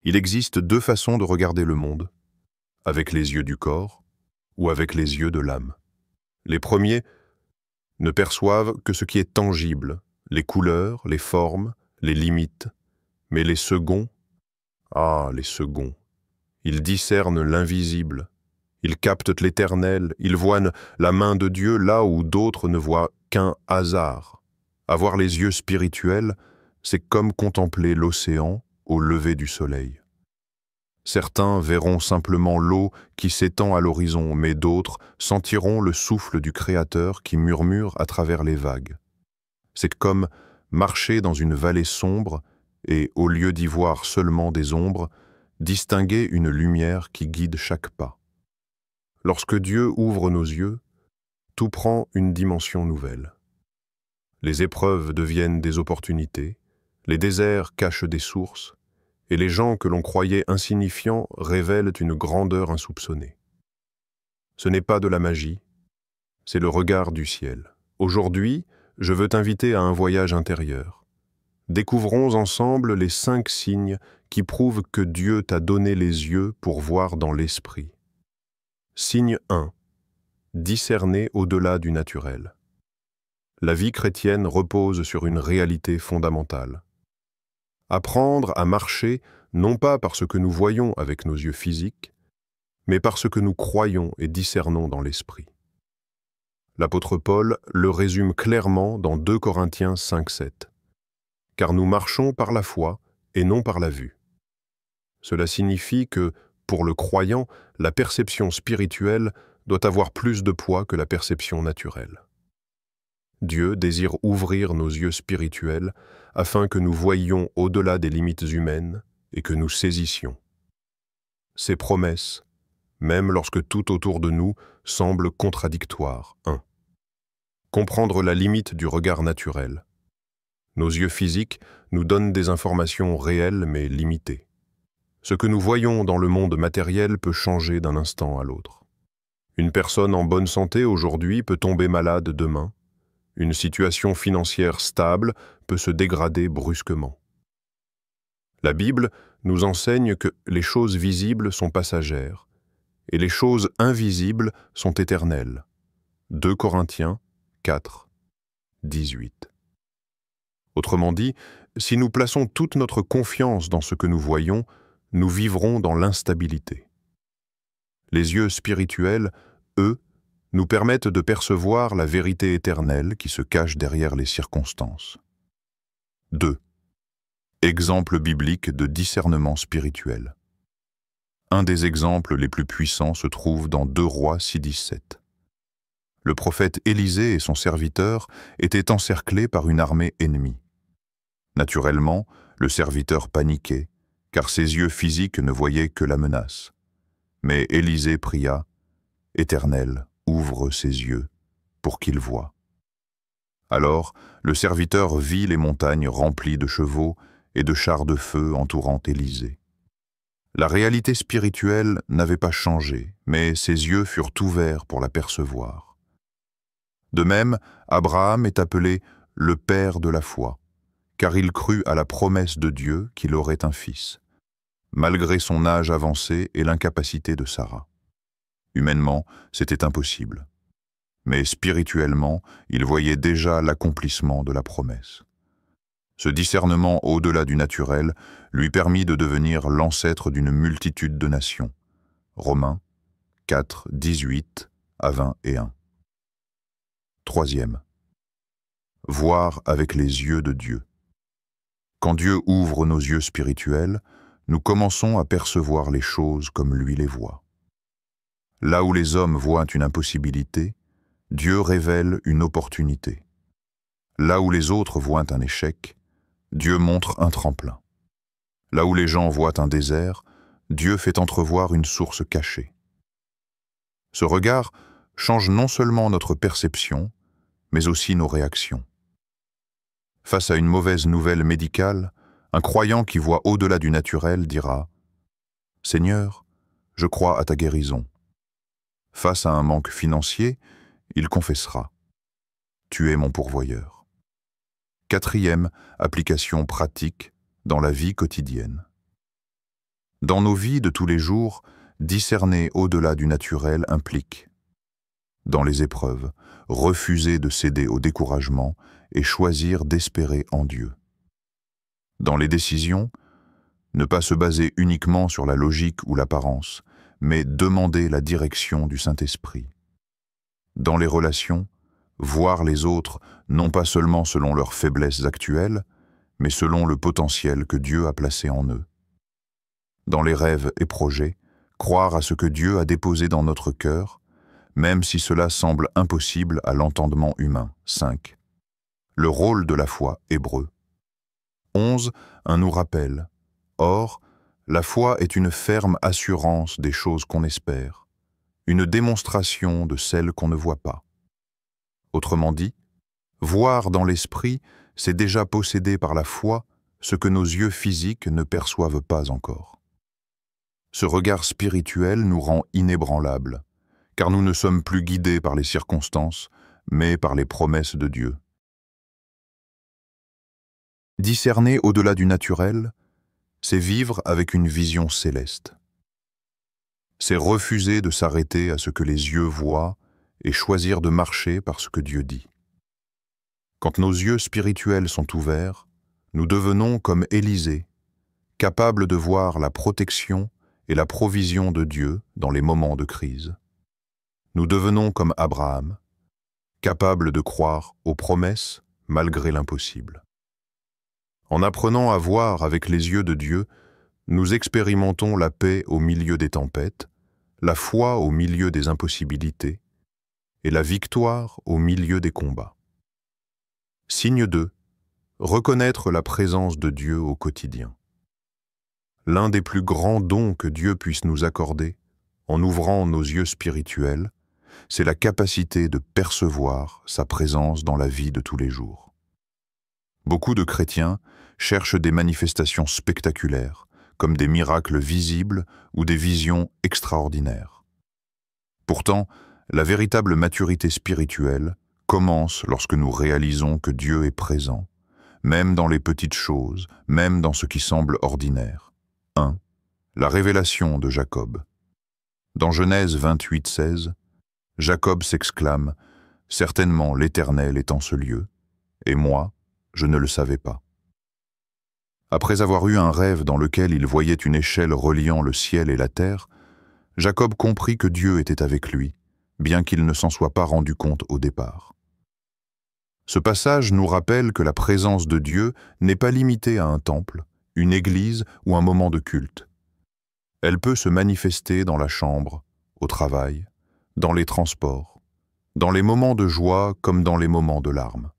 Il existe deux façons de regarder le monde, avec les yeux du corps ou avec les yeux de l'âme. Les premiers ne perçoivent que ce qui est tangible, les couleurs, les formes, les limites, mais les seconds, les seconds, ils discernent l'invisible, ils captent l'éternel, ils voient la main de Dieu là où d'autres ne voient qu'un hasard. Avoir les yeux spirituels, c'est comme contempler l'océan au lever du soleil. Certains verront simplement l'eau qui s'étend à l'horizon, mais d'autres sentiront le souffle du Créateur qui murmure à travers les vagues. C'est comme marcher dans une vallée sombre et, au lieu d'y voir seulement des ombres, distinguer une lumière qui guide chaque pas. Lorsque Dieu ouvre nos yeux, tout prend une dimension nouvelle. Les épreuves deviennent des opportunités, les déserts cachent des sources, et les gens que l'on croyait insignifiants révèlent une grandeur insoupçonnée. Ce n'est pas de la magie, c'est le regard du ciel. Aujourd'hui, je veux t'inviter à un voyage intérieur. Découvrons ensemble les 5 signes qui prouvent que Dieu t'a donné les yeux pour voir dans l'esprit. Signe 1. Discerner au-delà du naturel. La vie chrétienne repose sur une réalité fondamentale. Apprendre à marcher non pas parce que nous voyons avec nos yeux physiques, mais parce que nous croyons et discernons dans l'esprit. L'apôtre Paul le résume clairement dans 2 Corinthiens 5:7. « Car nous marchons par la foi et non par la vue. » Cela signifie que, pour le croyant, la perception spirituelle doit avoir plus de poids que la perception naturelle. Dieu désire ouvrir nos yeux spirituels afin que nous voyions au-delà des limites humaines et que nous saisissions ses promesses, même lorsque tout autour de nous semble contradictoire. 1. Comprendre la limite du regard naturel. Nos yeux physiques nous donnent des informations réelles mais limitées. Ce que nous voyons dans le monde matériel peut changer d'un instant à l'autre. Une personne en bonne santé aujourd'hui peut tomber malade demain. Une situation financière stable peut se dégrader brusquement. La Bible nous enseigne que les choses visibles sont passagères et les choses invisibles sont éternelles. 2 Corinthiens 4, 18. Autrement dit, si nous plaçons toute notre confiance dans ce que nous voyons, nous vivrons dans l'instabilité. Les yeux spirituels, eux, nous permettent de percevoir la vérité éternelle qui se cache derrière les circonstances. 2. Exemple biblique de discernement spirituel. Un des exemples les plus puissants se trouve dans 2 Rois 6:17. Le prophète Élisée et son serviteur étaient encerclés par une armée ennemie. Naturellement, le serviteur paniquait, car ses yeux physiques ne voyaient que la menace. Mais Élisée pria, « Éternel, ouvre ses yeux, pour qu'il voie. » Alors, le serviteur vit les montagnes remplies de chevaux et de chars de feu entourant Élisée. La réalité spirituelle n'avait pas changé, mais ses yeux furent ouverts pour la percevoir. De même, Abraham est appelé le père de la foi, car il crut à la promesse de Dieu qu'il aurait un fils, malgré son âge avancé et l'incapacité de Sarah. Humainement, c'était impossible. Mais spirituellement, il voyait déjà l'accomplissement de la promesse. Ce discernement au-delà du naturel lui permit de devenir l'ancêtre d'une multitude de nations. Romains 4, 18 à 21. Troisième. Voir avec les yeux de Dieu. Quand Dieu ouvre nos yeux spirituels, nous commençons à percevoir les choses comme lui les voit. Là où les hommes voient une impossibilité, Dieu révèle une opportunité. Là où les autres voient un échec, Dieu montre un tremplin. Là où les gens voient un désert, Dieu fait entrevoir une source cachée. Ce regard change non seulement notre perception, mais aussi nos réactions. Face à une mauvaise nouvelle médicale, un croyant qui voit au-delà du naturel dira « Seigneur, je crois à ta guérison. » Face à un manque financier, il confessera « Tu es mon pourvoyeur. » Quatrième application pratique dans la vie quotidienne. Dans nos vies de tous les jours, discerner au-delà du naturel implique, dans les épreuves, refuser de céder au découragement et choisir d'espérer en Dieu. Dans les décisions, ne pas se baser uniquement sur la logique ou l'apparence, mais demander la direction du Saint-Esprit. Dans les relations, voir les autres non pas seulement selon leurs faiblesses actuelles, mais selon le potentiel que Dieu a placé en eux. Dans les rêves et projets, croire à ce que Dieu a déposé dans notre cœur, même si cela semble impossible à l'entendement humain. 5. Le rôle de la foi, Hébreux. 11. Un nous rappelle. Or, la foi est une ferme assurance des choses qu'on espère, une démonstration de celles qu'on ne voit pas. Autrement dit, voir dans l'esprit, c'est déjà posséder par la foi ce que nos yeux physiques ne perçoivent pas encore. Ce regard spirituel nous rend inébranlables, car nous ne sommes plus guidés par les circonstances, mais par les promesses de Dieu. Discerner au-delà du naturel, c'est vivre avec une vision céleste. C'est refuser de s'arrêter à ce que les yeux voient et choisir de marcher par ce que Dieu dit. Quand nos yeux spirituels sont ouverts, nous devenons comme Élisée, capables de voir la protection et la provision de Dieu dans les moments de crise. Nous devenons comme Abraham, capables de croire aux promesses malgré l'impossible. En apprenant à voir avec les yeux de Dieu, nous expérimentons la paix au milieu des tempêtes, la foi au milieu des impossibilités et la victoire au milieu des combats. Signe 2. Reconnaître la présence de Dieu au quotidien. L'un des plus grands dons que Dieu puisse nous accorder, en ouvrant nos yeux spirituels, c'est la capacité de percevoir sa présence dans la vie de tous les jours. Beaucoup de chrétiens cherchent des manifestations spectaculaires, comme des miracles visibles ou des visions extraordinaires. Pourtant, la véritable maturité spirituelle commence lorsque nous réalisons que Dieu est présent, même dans les petites choses, même dans ce qui semble ordinaire. 1. La révélation de Jacob. Dans Genèse 28:16, Jacob s'exclame « Certainement l'Éternel est en ce lieu, et moi, je ne le savais pas. » Après avoir eu un rêve dans lequel il voyait une échelle reliant le ciel et la terre, Jacob comprit que Dieu était avec lui, bien qu'il ne s'en soit pas rendu compte au départ. Ce passage nous rappelle que la présence de Dieu n'est pas limitée à un temple, une église ou un moment de culte. Elle peut se manifester dans la chambre, au travail, dans les transports, dans les moments de joie comme dans les moments de larmes.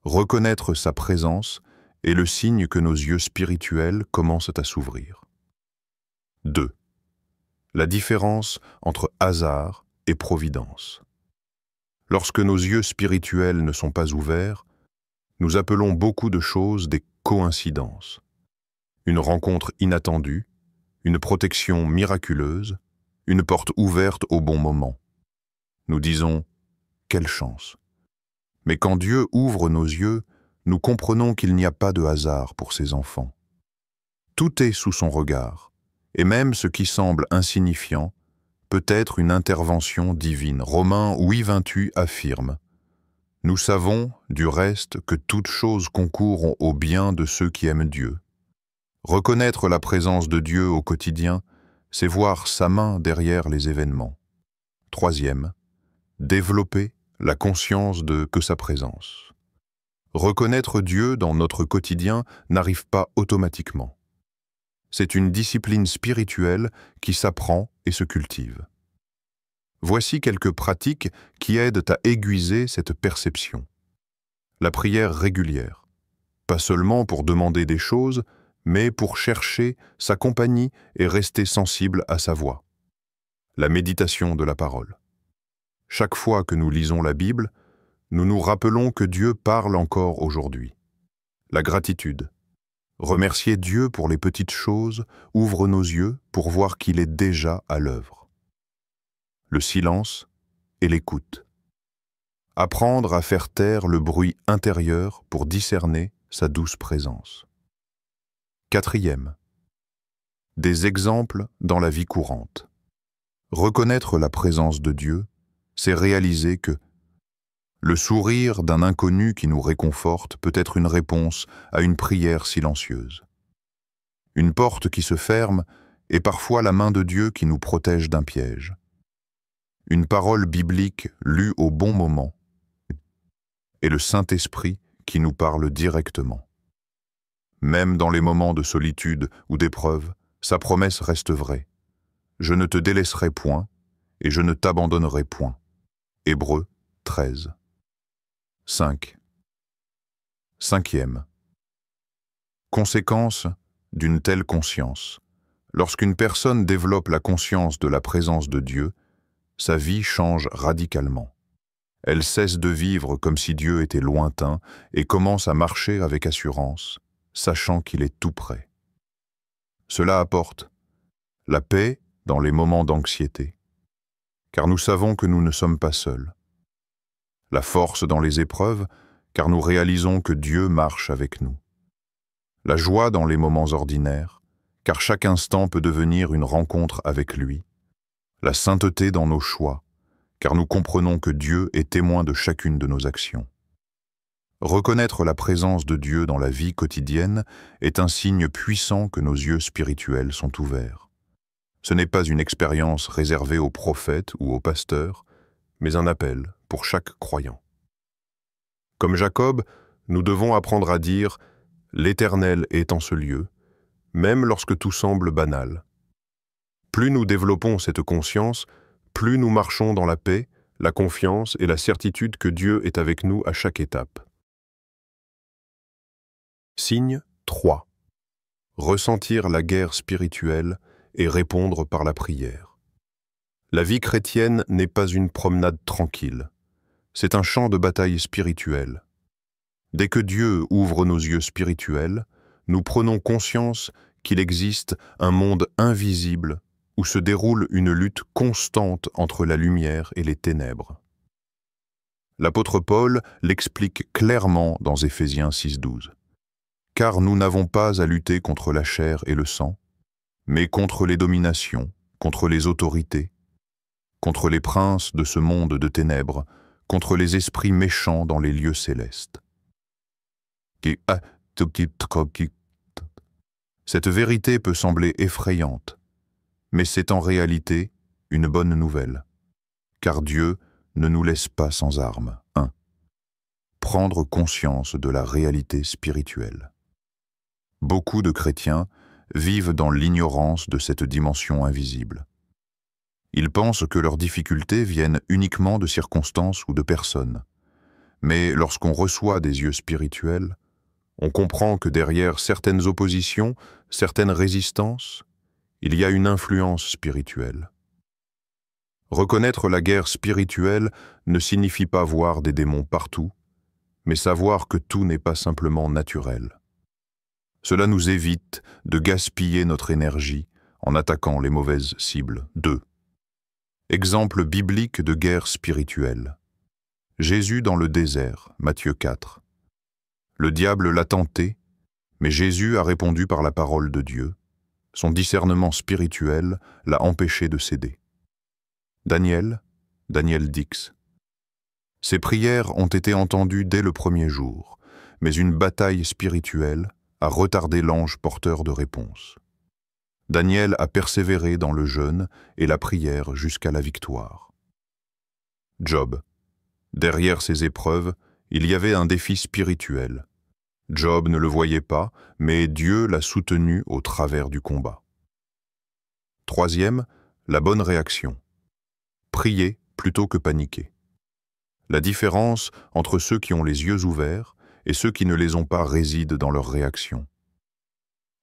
Reconnaître sa présence est le signe que nos yeux spirituels commencent à s'ouvrir. 2. La différence entre hasard et providence. Lorsque nos yeux spirituels ne sont pas ouverts, nous appelons beaucoup de choses des coïncidences. Une rencontre inattendue, une protection miraculeuse, une porte ouverte au bon moment. Nous disons « quelle chance !» Mais quand Dieu ouvre nos yeux, nous comprenons qu'il n'y a pas de hasard pour ses enfants. Tout est sous son regard, et même ce qui semble insignifiant peut être une intervention divine. Romains 8:28 affirme « Nous savons, du reste, que toutes choses concourent au bien de ceux qui aiment Dieu. » Reconnaître la présence de Dieu au quotidien, c'est voir sa main derrière les événements. 3. Développer la conscience de sa présence. Reconnaître Dieu dans notre quotidien n'arrive pas automatiquement. C'est une discipline spirituelle qui s'apprend et se cultive. Voici quelques pratiques qui aident à aiguiser cette perception. La prière régulière, pas seulement pour demander des choses, mais pour chercher sa compagnie et rester sensible à sa voix. La méditation de la parole. Chaque fois que nous lisons la Bible, nous nous rappelons que Dieu parle encore aujourd'hui. La gratitude. Remercier Dieu pour les petites choses ouvre nos yeux pour voir qu'il est déjà à l'œuvre. Le silence et l'écoute. Apprendre à faire taire le bruit intérieur pour discerner sa douce présence. 4. Des exemples dans la vie courante. Reconnaître la présence de Dieu, c'est réaliser que le sourire d'un inconnu qui nous réconforte peut être une réponse à une prière silencieuse. Une porte qui se ferme est parfois la main de Dieu qui nous protège d'un piège. Une parole biblique lue au bon moment est le Saint-Esprit qui nous parle directement. Même dans les moments de solitude ou d'épreuve, sa promesse reste vraie. Je ne te délaisserai point et je ne t'abandonnerai point. Hébreux 13. 5. Cinquième. Conséquence d'une telle conscience. Lorsqu'une personne développe la conscience de la présence de Dieu, sa vie change radicalement. Elle cesse de vivre comme si Dieu était lointain et commence à marcher avec assurance, sachant qu'il est tout près. Cela apporte la paix dans les moments d'anxiété, car nous savons que nous ne sommes pas seuls. La force dans les épreuves, car nous réalisons que Dieu marche avec nous. La joie dans les moments ordinaires, car chaque instant peut devenir une rencontre avec lui. La sainteté dans nos choix, car nous comprenons que Dieu est témoin de chacune de nos actions. Reconnaître la présence de Dieu dans la vie quotidienne est un signe puissant que nos yeux spirituels sont ouverts. Ce n'est pas une expérience réservée aux prophètes ou aux pasteurs, mais un appel pour chaque croyant. Comme Jacob, nous devons apprendre à dire « L'Éternel est en ce lieu », même lorsque tout semble banal. Plus nous développons cette conscience, plus nous marchons dans la paix, la confiance et la certitude que Dieu est avec nous à chaque étape. Signe 3. Ressentir la guerre spirituelle et répondre par la prière. La vie chrétienne n'est pas une promenade tranquille. C'est un champ de bataille spirituelle. Dès que Dieu ouvre nos yeux spirituels, nous prenons conscience qu'il existe un monde invisible où se déroule une lutte constante entre la lumière et les ténèbres. L'apôtre Paul l'explique clairement dans Éphésiens 6,12. « Car nous n'avons pas à lutter contre la chair et le sang, mais contre les dominations, contre les autorités, contre les princes de ce monde de ténèbres, contre les esprits méchants dans les lieux célestes. » Cette vérité peut sembler effrayante, mais c'est en réalité une bonne nouvelle, car Dieu ne nous laisse pas sans armes. 1. Prendre conscience de la réalité spirituelle. Beaucoup de chrétiens vivent dans l'ignorance de cette dimension invisible. Ils pensent que leurs difficultés viennent uniquement de circonstances ou de personnes. Mais lorsqu'on reçoit des yeux spirituels, on comprend que derrière certaines oppositions, certaines résistances, il y a une influence spirituelle. Reconnaître la guerre spirituelle ne signifie pas voir des démons partout, mais savoir que tout n'est pas simplement naturel. Cela nous évite de gaspiller notre énergie en attaquant les mauvaises cibles. 2. Exemple biblique de guerre spirituelle. Jésus dans le désert, Matthieu 4. Le diable l'a tenté, mais Jésus a répondu par la parole de Dieu. Son discernement spirituel l'a empêché de céder. Daniel 10. Ses prières ont été entendues dès le premier jour, mais une bataille spirituelle a retardé l'ange porteur de réponse. Daniel a persévéré dans le jeûne et la prière jusqu'à la victoire. Job. Derrière ces épreuves, il y avait un défi spirituel. Job ne le voyait pas, mais Dieu l'a soutenu au travers du combat. 3e, la bonne réaction. Prier plutôt que paniquer. La différence entre ceux qui ont les yeux ouverts et ceux qui ne les ont pas réside dans leur réaction.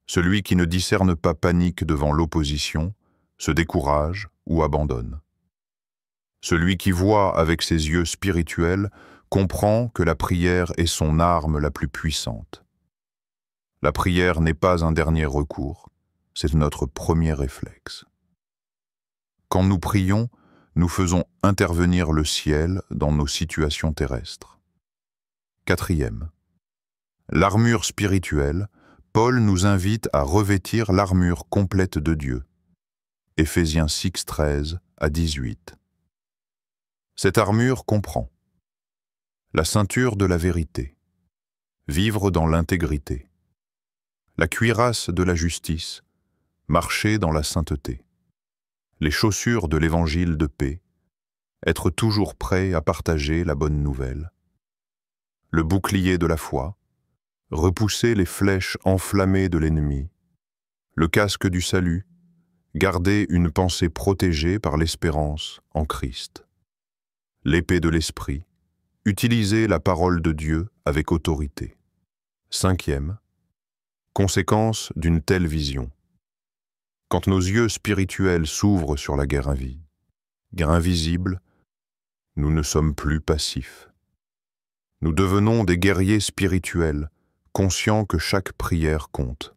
Celui qui ne discerne pas panique devant l'opposition, se décourage ou abandonne. Celui qui voit avec ses yeux spirituels comprend que la prière est son arme la plus puissante. La prière n'est pas un dernier recours, c'est notre premier réflexe. Quand nous prions, nous faisons intervenir le ciel dans nos situations terrestres. 4e. L'armure spirituelle, Paul nous invite à revêtir l'armure complète de Dieu. Éphésiens 6, 13 à 18. Cette armure comprend la ceinture de la vérité, vivre dans l'intégrité, la cuirasse de la justice, marcher dans la sainteté, les chaussures de l'évangile de paix, être toujours prêt à partager la bonne nouvelle, le bouclier de la foi, repousser les flèches enflammées de l'ennemi, le casque du salut, garder une pensée protégée par l'espérance en Christ, l'épée de l'esprit, utiliser la parole de Dieu avec autorité. Cinquième, conséquence d'une telle vision. Quand nos yeux spirituels s'ouvrent sur la guerre invisible, nous ne sommes plus passifs. Nous devenons des guerriers spirituels, conscients que chaque prière compte.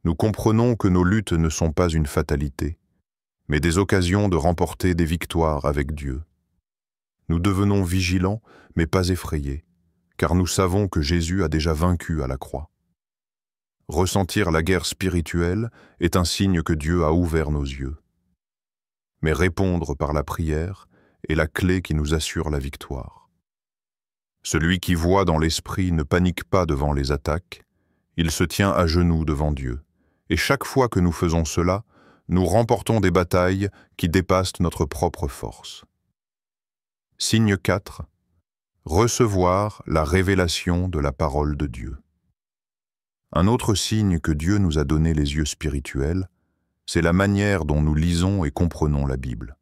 Nous comprenons que nos luttes ne sont pas une fatalité, mais des occasions de remporter des victoires avec Dieu. Nous devenons vigilants, mais pas effrayés, car nous savons que Jésus a déjà vaincu à la croix. Ressentir la guerre spirituelle est un signe que Dieu a ouvert nos yeux. Mais répondre par la prière est la clé qui nous assure la victoire. Celui qui voit dans l'esprit ne panique pas devant les attaques, il se tient à genoux devant Dieu. Et chaque fois que nous faisons cela, nous remportons des batailles qui dépassent notre propre force. Signe 4. Recevoir la révélation de la parole de Dieu. Un autre signe que Dieu nous a donné les yeux spirituels, c'est la manière dont nous lisons et comprenons la Bible.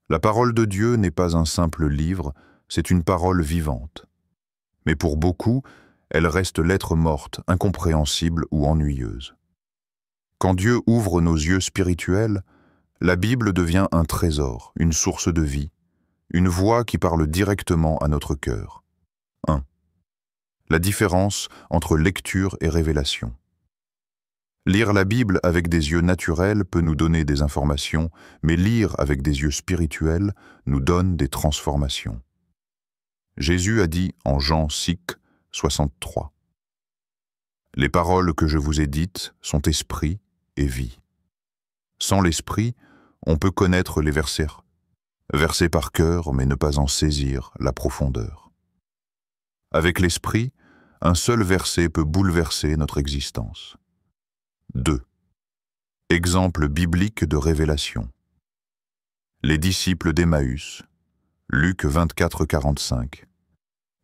La parole de Dieu n'est pas un simple livre, c'est une parole vivante. Mais pour beaucoup, elle reste lettre morte, incompréhensible ou ennuyeuse. Quand Dieu ouvre nos yeux spirituels, la Bible devient un trésor, une source de vie, une voix qui parle directement à notre cœur. 1. La différence entre lecture et révélation. Lire la Bible avec des yeux naturels peut nous donner des informations, mais lire avec des yeux spirituels nous donne des transformations. Jésus a dit en Jean 6, 63. Les paroles que je vous ai dites sont esprit et vie. Sans l'esprit, on peut connaître les versets par cœur, mais ne pas en saisir la profondeur. Avec l'esprit, un seul verset peut bouleverser notre existence. 2. Exemple biblique de révélation. Les disciples d'Emmaüs, Luc 24, 45.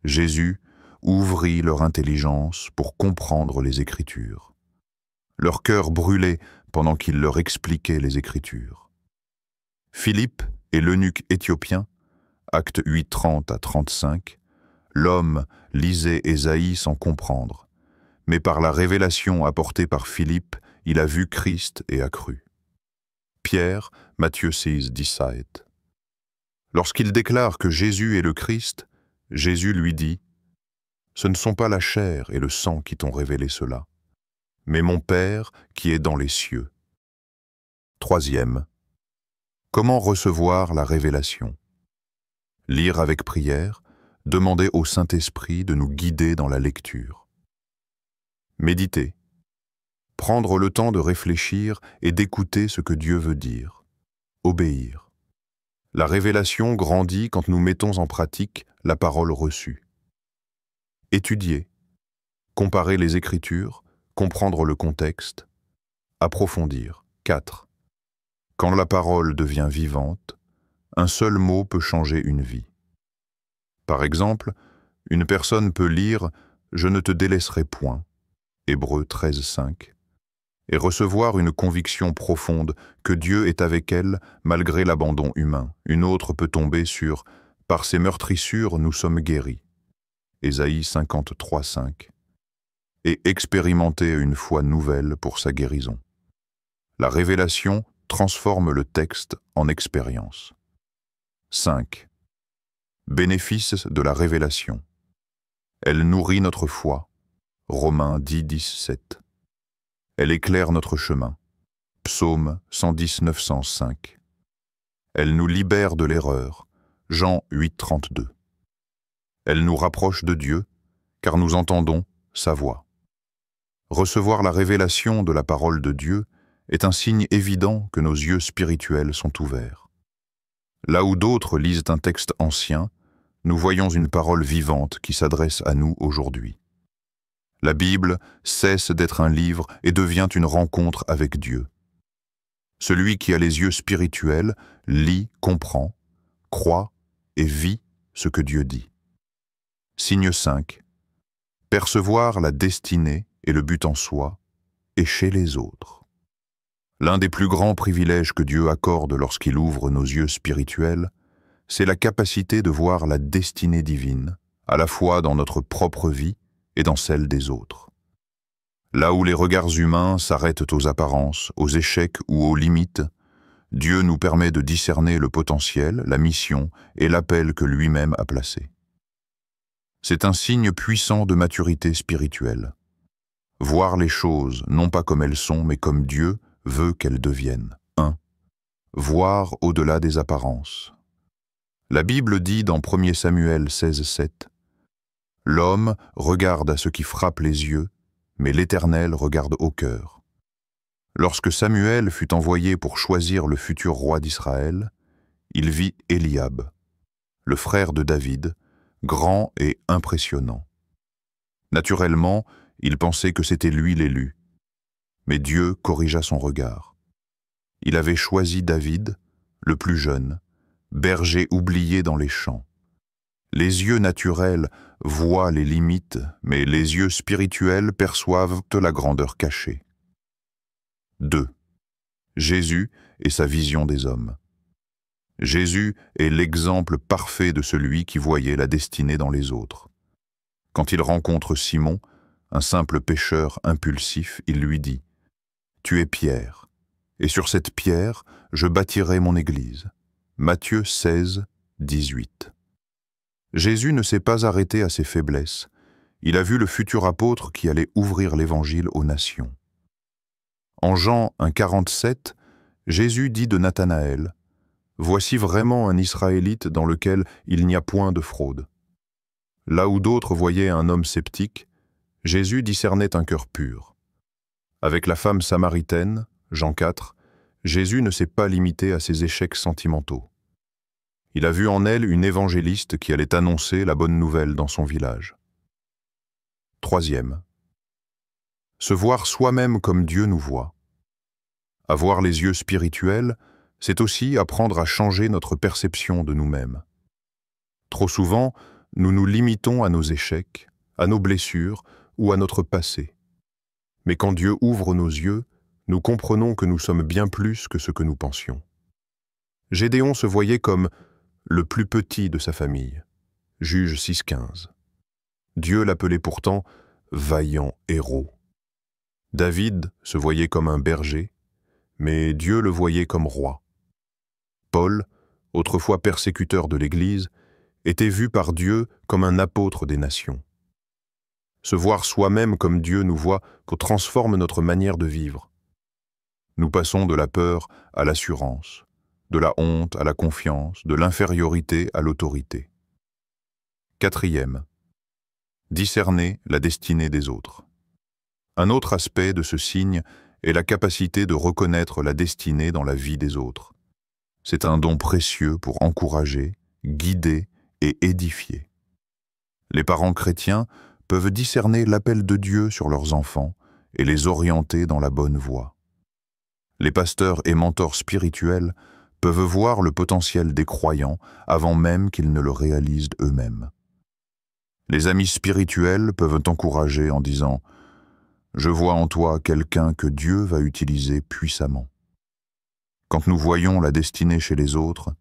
Jésus ouvrit leur intelligence pour comprendre les Écritures. Leur cœur brûlait pendant qu'il leur expliquait les Écritures. Philippe et l'eunuque éthiopien, actes 8, 30 à 35, l'homme lisait Ésaïe sans comprendre, mais par la révélation apportée par Philippe, il a vu Christ et a cru. Pierre, Matthieu 6, 17. Lorsqu'il déclare que Jésus est le Christ, Jésus lui dit « Ce ne sont pas la chair et le sang qui t'ont révélé cela, mais mon Père qui est dans les cieux. » Troisième, comment recevoir la révélation? Lire avec prière, demander au Saint-Esprit de nous guider dans la lecture. Méditer, prendre le temps de réfléchir et d'écouter ce que Dieu veut dire. Obéir. La révélation grandit quand nous mettons en pratique la parole reçue. Étudier, comparer les Écritures, comprendre le contexte, approfondir. 4. Quand la parole devient vivante, un seul mot peut changer une vie. Par exemple, une personne peut lire « Je ne te délaisserai point » Hébreux 13, 5, et recevoir une conviction profonde que Dieu est avec elle malgré l'abandon humain. Une autre peut tomber sur « Par ses meurtrissures, nous sommes guéris » Ésaïe 53, 5, et expérimenter une foi nouvelle pour sa guérison. La révélation transforme le texte en expérience. 5. Bénéfice de la révélation. Elle nourrit notre foi. Romains 10, 17. Elle éclaire notre chemin. Psaume 110, 905. Elle nous libère de l'erreur. Jean 8, 32. Elle nous rapproche de Dieu, car nous entendons sa voix. Recevoir la révélation de la parole de Dieu est un signe évident que nos yeux spirituels sont ouverts. Là où d'autres lisent un texte ancien, nous voyons une parole vivante qui s'adresse à nous aujourd'hui. La Bible cesse d'être un livre et devient une rencontre avec Dieu. Celui qui a les yeux spirituels lit, comprend, croit et vit ce que Dieu dit. Signe 5. Percevoir la destinée et le but en soi et chez les autres. L'un des plus grands privilèges que Dieu accorde lorsqu'il ouvre nos yeux spirituels, c'est la capacité de voir la destinée divine, à la fois dans notre propre vie et dans celle des autres. Là où les regards humains s'arrêtent aux apparences, aux échecs ou aux limites, Dieu nous permet de discerner le potentiel, la mission et l'appel que lui-même a placé. C'est un signe puissant de maturité spirituelle. Voir les choses non pas comme elles sont, mais comme Dieu veut qu'elles deviennent. 1. Voir au-delà des apparences. La Bible dit dans 1 Samuel 16:7 « L'homme regarde à ce qui frappe les yeux, mais l'Éternel regarde au cœur. » Lorsque Samuel fut envoyé pour choisir le futur roi d'Israël, il vit Eliab, le frère de David, grand et impressionnant. Naturellement, il pensait que c'était lui l'élu, mais Dieu corrigea son regard. Il avait choisi David, le plus jeune, berger oublié dans les champs. Les yeux naturels voient les limites, mais les yeux spirituels perçoivent la grandeur cachée. 2. Jésus et sa vision des hommes. Jésus est l'exemple parfait de celui qui voyait la destinée dans les autres. Quand il rencontre Simon, un simple pêcheur impulsif, il lui dit « Tu es Pierre, et sur cette pierre, je bâtirai mon église. » Matthieu 16, 18. Jésus ne s'est pas arrêté à ses faiblesses. Il a vu le futur apôtre qui allait ouvrir l'évangile aux nations. En Jean 1,47, Jésus dit de Nathanaël « Voici vraiment un Israélite dans lequel il n'y a point de fraude. » Là où d'autres voyaient un homme sceptique, Jésus discernait un cœur pur. Avec la femme samaritaine, Jean 4, Jésus ne s'est pas limité à ses échecs sentimentaux. Il a vu en elle une évangéliste qui allait annoncer la bonne nouvelle dans son village. 3. Se voir soi-même comme Dieu nous voit. Avoir les yeux spirituels, c'est aussi apprendre à changer notre perception de nous-mêmes. Trop souvent, nous nous limitons à nos échecs, à nos blessures ou à notre passé. Mais quand Dieu ouvre nos yeux, nous comprenons que nous sommes bien plus que ce que nous pensions. Gédéon se voyait comme le plus petit de sa famille. Juge 6,15. Dieu l'appelait pourtant vaillant héros. David se voyait comme un berger, mais Dieu le voyait comme roi. Paul, autrefois persécuteur de l'Église, était vu par Dieu comme un apôtre des nations. Se voir soi-même comme Dieu nous voit transforme notre manière de vivre. Nous passons de la peur à l'assurance, de la honte à la confiance, de l'infériorité à l'autorité. 4. Discerner la destinée des autres. Un autre aspect de ce signe est la capacité de reconnaître la destinée dans la vie des autres. C'est un don précieux pour encourager, guider et édifier. Les parents chrétiens peuvent discerner l'appel de Dieu sur leurs enfants et les orienter dans la bonne voie. Les pasteurs et mentors spirituels peuvent voir le potentiel des croyants avant même qu'ils ne le réalisent eux-mêmes. Les amis spirituels peuvent encourager en disant « Je vois en toi quelqu'un que Dieu va utiliser puissamment. » Quand nous voyons la destinée chez les autres,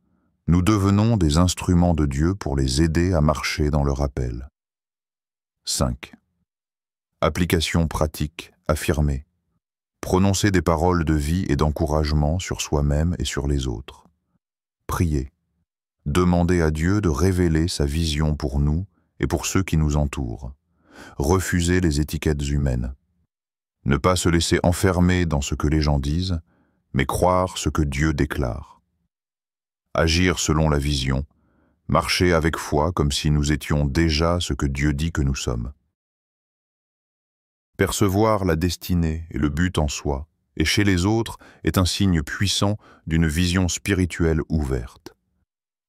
nous devenons des instruments de Dieu pour les aider à marcher dans leur appel. 5. Application pratique, affirmée. Prononcer des paroles de vie et d'encouragement sur soi-même et sur les autres. Prier. Demander à Dieu de révéler sa vision pour nous et pour ceux qui nous entourent. Refuser les étiquettes humaines. Ne pas se laisser enfermer dans ce que les gens disent, mais croire ce que Dieu déclare. Agir selon la vision, marcher avec foi comme si nous étions déjà ce que Dieu dit que nous sommes. Percevoir la destinée et le but en soi, et chez les autres, est un signe puissant d'une vision spirituelle ouverte.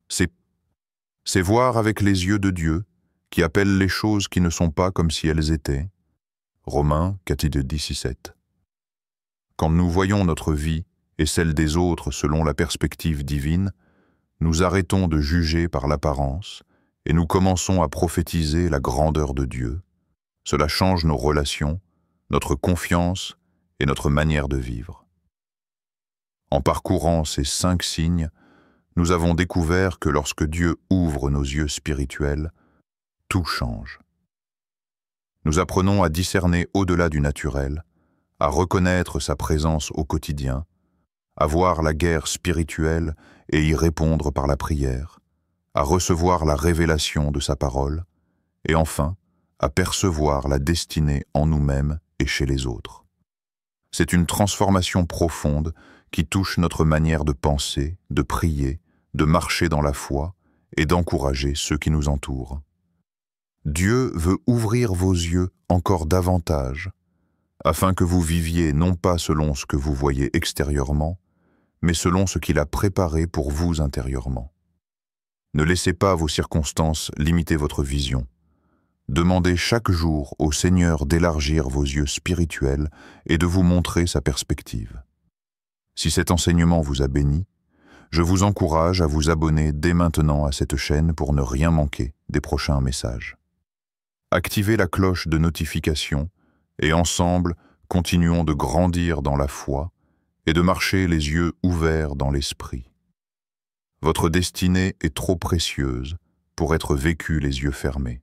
C'est voir avec les yeux de Dieu, qui appelle les choses qui ne sont pas comme si elles étaient. Romains 4:17. Quand nous voyons notre vie et celle des autres selon la perspective divine, nous arrêtons de juger par l'apparence et nous commençons à prophétiser la grandeur de Dieu. Cela change nos relations, notre confiance et notre manière de vivre. En parcourant ces 5 signes, nous avons découvert que lorsque Dieu ouvre nos yeux spirituels, tout change. Nous apprenons à discerner au-delà du naturel, à reconnaître sa présence au quotidien, à voir la guerre spirituelle et y répondre par la prière, à recevoir la révélation de sa parole, et enfin, à percevoir la destinée en nous-mêmes et chez les autres. C'est une transformation profonde qui touche notre manière de penser, de prier, de marcher dans la foi et d'encourager ceux qui nous entourent. Dieu veut ouvrir vos yeux encore davantage, afin que vous viviez non pas selon ce que vous voyez extérieurement, mais selon ce qu'il a préparé pour vous intérieurement. Ne laissez pas vos circonstances limiter votre vision. Demandez chaque jour au Seigneur d'élargir vos yeux spirituels et de vous montrer sa perspective. Si cet enseignement vous a béni, je vous encourage à vous abonner dès maintenant à cette chaîne pour ne rien manquer des prochains messages. Activez la cloche de notification et ensemble, continuons de grandir dans la foi et de marcher les yeux ouverts dans l'esprit. Votre destinée est trop précieuse pour être vécue les yeux fermés.